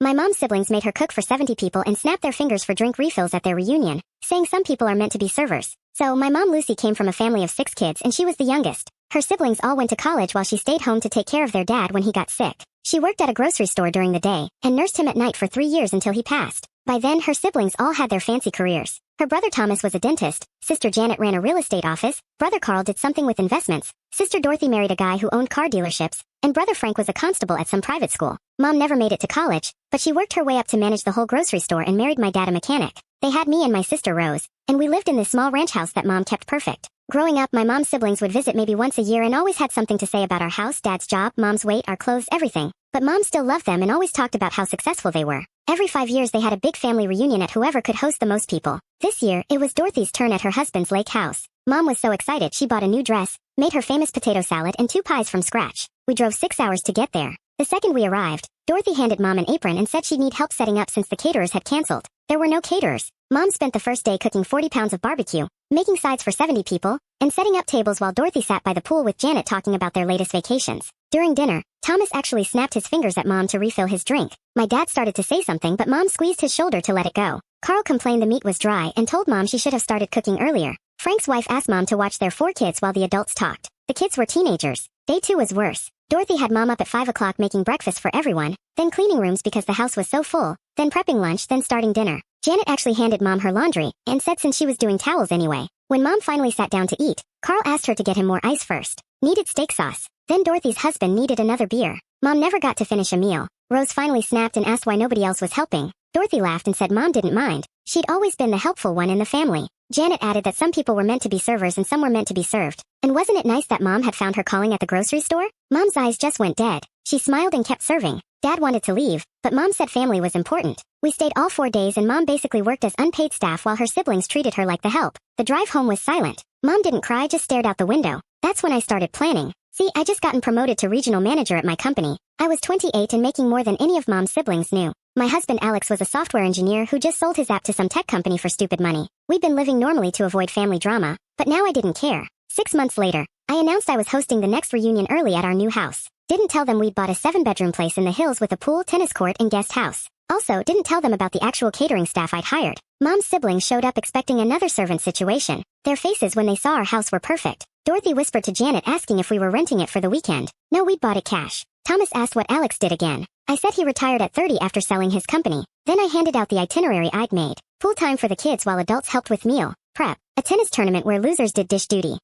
My mom's siblings made her cook for 70 people and snap their fingers for drink refills at their reunion, saying some people are meant to be servers. So, my mom Lucy came from a family of 6 kids and she was the youngest. Her siblings all went to college while she stayed home to take care of their dad when he got sick. She worked at a grocery store during the day and nursed him at night for 3 years until he passed. By then, her siblings all had their fancy careers. Her brother Thomas was a dentist, sister Janet ran a real estate office, brother Carl did something with investments, sister Dorothy married a guy who owned car dealerships, and brother Frank was a constable at some private school. Mom never made it to college, but she worked her way up to manage the whole grocery store and married my dad a mechanic. They had me and my sister Rose, and we lived in this small ranch house that Mom kept perfect. Growing up, my mom's siblings would visit maybe once a year and always had something to say about our house, Dad's job, Mom's weight, our clothes, everything. But Mom still loved them and always talked about how successful they were. Every 5 years they had a big family reunion at whoever could host the most people. This year, it was Dorothy's turn at her husband's lake house. Mom was so excited she bought a new dress, made her famous potato salad and 2 pies from scratch. We drove 6 hours to get there. The second we arrived, Dorothy handed Mom an apron and said she'd need help setting up since the caterers had canceled. There were no caterers. Mom spent the first day cooking 40 pounds of barbecue, making sides for 70 people, and setting up tables while Dorothy sat by the pool with Janet talking about their latest vacations. During dinner, Thomas actually snapped his fingers at Mom to refill his drink. My dad started to say something but Mom squeezed his shoulder to let it go. Carl complained the meat was dry and told Mom she should have started cooking earlier. Frank's wife asked Mom to watch their 4 kids while the adults talked. The kids were teenagers. Day 2 was worse. Dorothy had Mom up at 5 o'clock making breakfast for everyone, then cleaning rooms because the house was so full, then prepping lunch, then starting dinner. Janet actually handed Mom her laundry, and said since she was doing towels anyway. When Mom finally sat down to eat, Carl asked her to get him more ice first. Needed steak sauce. Then Dorothy's husband needed another beer. Mom never got to finish a meal. Rose finally snapped and asked why nobody else was helping. Dorothy laughed and said Mom didn't mind. She'd always been the helpful one in the family. Janet added that some people were meant to be servers and some were meant to be served. And wasn't it nice that Mom had found her calling at the grocery store? Mom's eyes just went dead. She smiled and kept serving. Dad wanted to leave, but Mom said family was important. We stayed all 4 days and Mom basically worked as unpaid staff while her siblings treated her like the help. The drive home was silent. Mom didn't cry, just stared out the window. That's when I started planning. See, I just gotten promoted to regional manager at my company. I was 28 and making more than any of Mom's siblings knew. My husband Alex was a software engineer who just sold his app to some tech company for stupid money. We'd been living normally to avoid family drama, but now I didn't care. 6 months later, I announced I was hosting the next reunion early at our new house. Didn't tell them we'd bought a 7-bedroom place in the hills with a pool, tennis court, and guest house. Also, didn't tell them about the actual catering staff I'd hired. Mom's siblings showed up expecting another servant situation. Their faces when they saw our house were perfect. Dorothy whispered to Janet asking if we were renting it for the weekend. No, we'd bought it cash. Thomas asked what Alex did again. I said he retired at 30 after selling his company. Then I handed out the itinerary I'd made. Pool time for the kids while adults helped with meal prep. A tennis tournament where losers did dish duty.